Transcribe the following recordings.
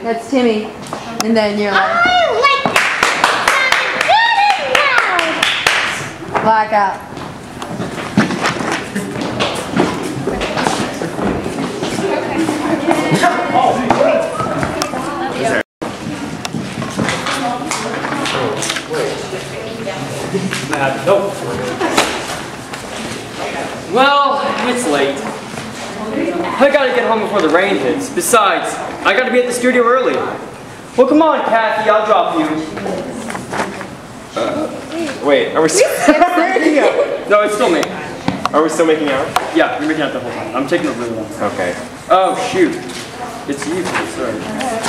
That's Timmy. And then you're like... Blackout. Nope. Well, it's late. I gotta get home before the rain hits. Besides, I gotta be at the studio early. Well, come on, Kathy, I'll drop you. Wait, are we still making out? No, it's still me. Are we still making out? Yeah, you're making out the whole time. I'm taking a really long time. Okay. Oh, shoot. It's you. Sorry.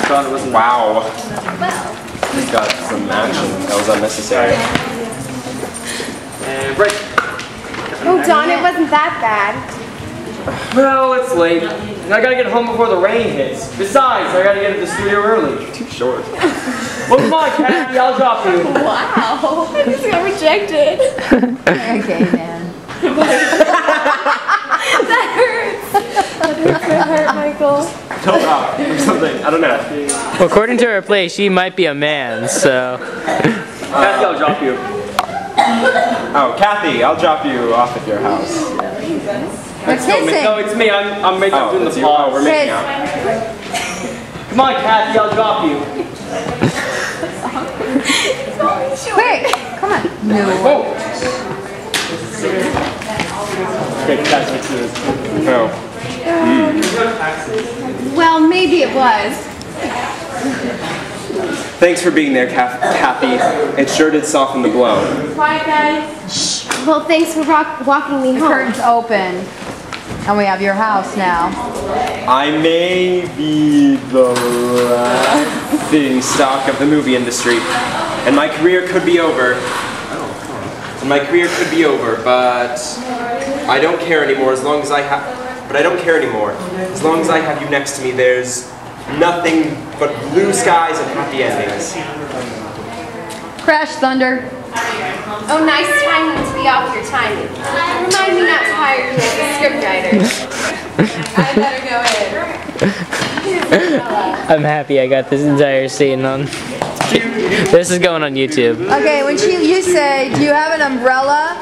Thought it wasn't. Wow. Just got some action. That was unnecessary. And break. Oh, Don, it wasn't that bad. Well, it's late. And I gotta get home before the rain hits. Besides, I gotta get to the studio early. Too short. Well, come on, Kathy, I'll drop you. Wow. I just got rejected. Okay, man. That hurts. That hurts my heart, Michael. Toe up or something. I don't know. Well, according to her play, she might be a man, so... Kathy, I'll drop you. Oh, Kathy, I'll drop you off at your house. What's hissing? No, it's me. I'm doing the it's you. pause. Oh, we're making out. Come on, Kathy, I'll drop you. Quick, come on. No. Oh. Okay, Kathy, let's do this. Oh. Well, maybe it was. Thanks for being there, Kathy. It sure did soften the blow. Quiet, guys. Shh. Well, thanks for walking me The home. curtain's open. And we have your house now. I may be the laughing stock of the movie industry, and my career could be over. But I don't care anymore as long as I have. But I don't care anymore as long as I have you next to me. There's nothing but blue skies and happy endings. Crash Thunder. Oh, nice timing to be off your timing. Remind me not to hire you as a scriptwriter. I better go in. I'm happy I got this entire scene on... This is going on YouTube. Okay, when you say, do you have an umbrella?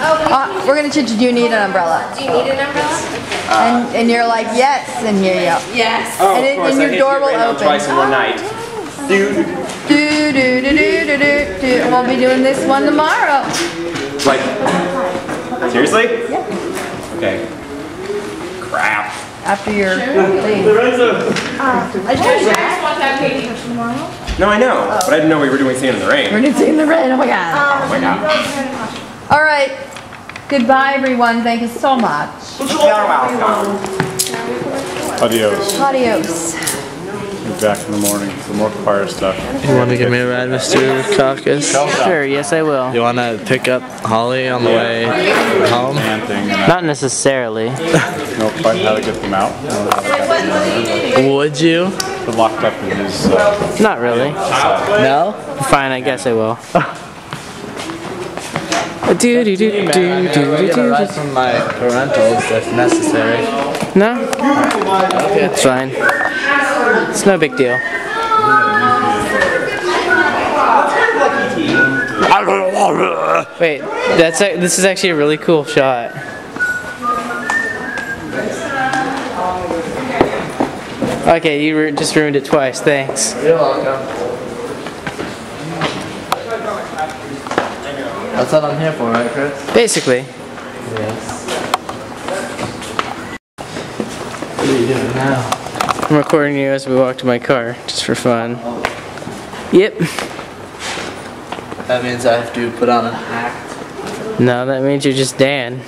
Oh, We're going to change to, do you need an umbrella? do you need an umbrella? And you're like, yes, and here you go. Yes. Oh, And of course, your I hit door you will right now open. twice in one night. Dude. Do, do, do, do, do, do, do. And we'll be doing this one tomorrow. Like, seriously? Yeah. Okay. Crap. After your thing. No, I know, but I didn't know we were doing Singing in the Rain. We're going to sing in the rain. Oh my God. Oh my God. All right. Goodbye, everyone. Thank you so much. You're welcome. Adios. Adios. Be back in the morning for more choir stuff. You want to give me a ride, Mr. Caucus? Sure, yes I will. You want to pick up Holly on the way home? Man thing and Not necessarily. know quite how to get them out. Would you? They're locked up in his. Not really. No? Fine, I guess I will. Get a ride from my parentals if necessary. No? It's fine. It's no big deal. Wait, this is actually a really cool shot. Okay, you just ruined it twice. Thanks. You're welcome. That's what I'm here for, right, Chris? Basically. Yes. What are you doing now? I'm recording you as we walk to my car, just for fun. Yep. That means I have to put on an act. No, that means you're just Dan.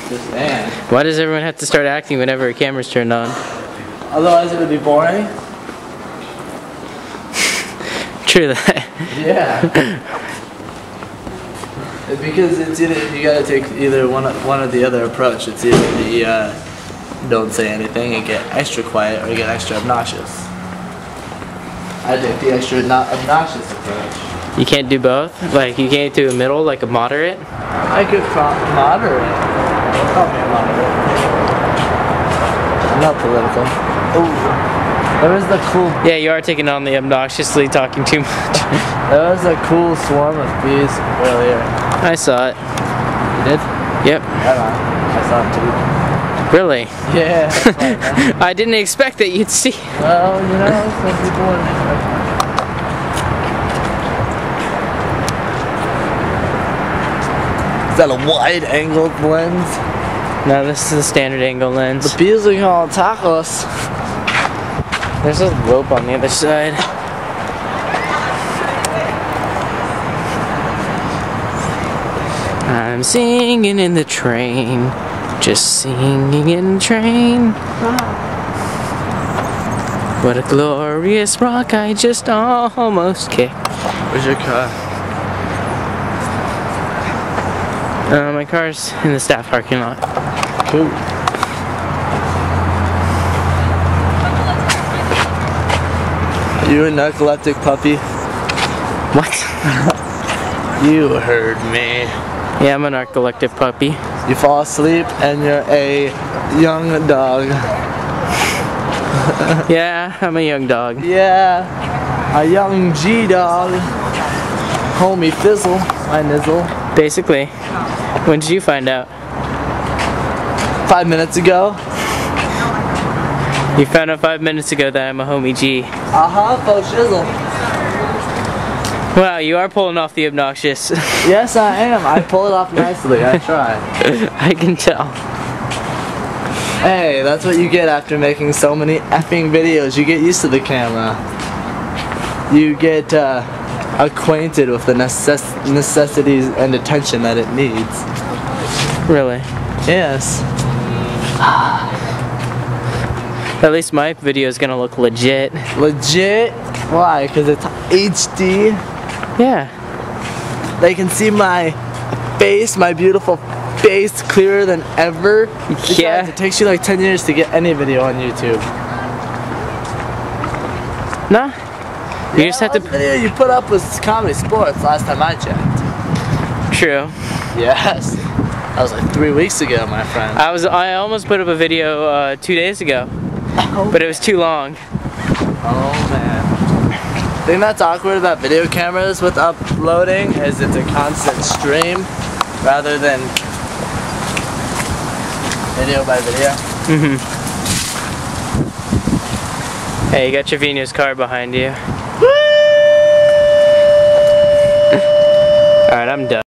Just Dan. Why does everyone have to start acting whenever a camera's turned on? Otherwise it would be boring. True that. Yeah. Because it's either, you gotta take either one or the other approach. It's either the don't say anything and get extra quiet, or you get extra obnoxious. I take the extra obnoxious approach. You can't do both? Like, you can't do a middle, like a moderate? I could moderate. Call me a moderate. I'm not political. Ooh. There was the cool. Yeah, you are taking on the obnoxiously talking too much. There was a cool swarm of bees earlier. I saw it. You did? Yep. Right on. I saw it too. Really? Yeah. That's right, man. I didn't expect that you'd see. Well, you know, some people wouldn't expect that. Is that a wide-angled lens? No, this is a standard angle lens. The bees are gonna attack us. There's a rope on the other side. I'm singing in the train, just singing in the train. What a glorious rock I just almost kicked. Where's your car? My car's in the staff parking lot. Cool. You a narcoleptic puppy? What? You heard me. Yeah, I'm a narcoleptic puppy. You fall asleep and you're a young dog. Yeah, I'm a young dog. Yeah, a young G-dog. Homie Fizzle, my nizzle. Basically. When did you find out? 5 minutes ago. You found out 5 minutes ago that I'm a homie G. Faux shizzle. Wow, you are pulling off the obnoxious. Yes, I am. I pull it off nicely. I try. I can tell. Hey, that's what you get after making so many effing videos. You get used to the camera. You get acquainted with the necessities and attention that it needs. Really? Yes. At least my video is gonna look legit. Legit? Why? Because it's HD? Yeah. They can see my face, my beautiful face, clearer than ever. Besides, Yeah. it takes you like 10 years to get any video on YouTube. Nah. You just have to. The video you put up was comedy sports last time I checked. True. Yes. That was like 3 weeks ago, my friend. I almost put up a video 2 days ago, but it was too long. Oh man. The thing that's awkward about video cameras with uploading is it's a constant stream rather than video by video. Hey, you got Trevino's car behind you. Alright, I'm done.